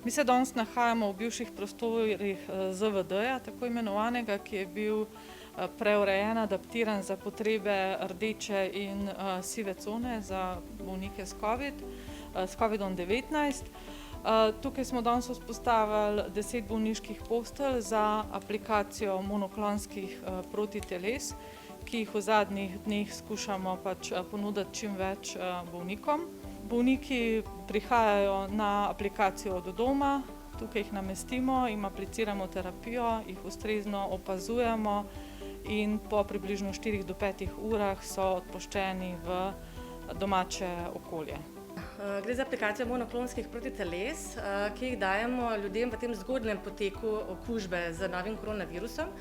Mi se danes nahajamo v bivših prostorih ZVD-ja, tako imenovanega, ki je bil preurejen, adaptiran za potrebe rdeče in sive cone za bolnike s COVID-19. Tukaj smo danes vzpostavili 10 bolniških postelj za aplikacijo monoklonskih protiteles, ki jih v zadnjih dneh skušamo ponuditi čim več bolnikom. Bolniki prihajajo na aplikacijo od doma, tukaj jih namestimo, jim apliciramo terapijo, jih ustrezno opazujemo in po približno 4 do 5 urah so odpuščeni v domače okolje. Gre za aplikacijo monoklonskih protiteles, ki jih dajemo ljudem v tem zgodnjem poteku okužbe z novim koronavirusom.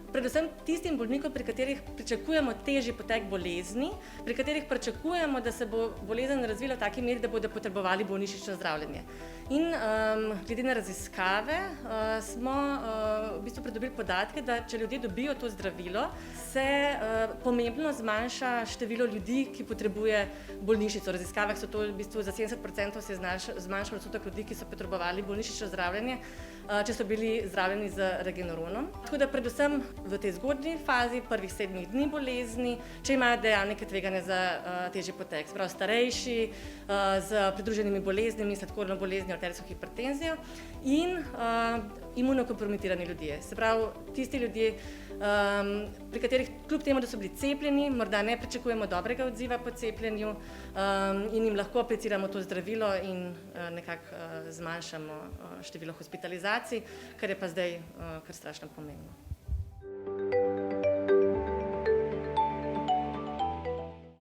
Predvsem tistim bolnikom, pri katerih pričakujemo težji potek bolezni, pri katerih pričakujemo, da se bo bolezen razvila v taki meri, da bodo potrebovali bolnišnično zdravljenje. In glede na raziskave smo v bistvu pridobili podatke, da če ljudje dobijo to zdravilo, se pomembno zmanjša število ljudi, ki potrebuje bolnišnico. V raziskavah so to v bistvu za 70% se je zmanjšalo odstotek ljudi, ki so potrebovali bolnišnično zdravljenje, če so bili zdravljeni z Regeneronom. Tako da predvsem v tej zgodnji fazi, prvih 7 dni bolezni, če imajo dejavnike tveganja za težji potek, se pravi starejši, z pridruženimi boleznimi, sladkorno boleznijo, arterijsko hipertenzijo in imunokompromitirani ljudje. Se pravi, tisti ljudje, pri katerih kljub temu, da so bili cepljeni, morda ne pričakujemo dobrega odziva po cepljenju in jim lahko apliciramo to zdravilo in nekako zmanjšamo število hospitalizacij, kar je pa zdaj kar strašno pomembno.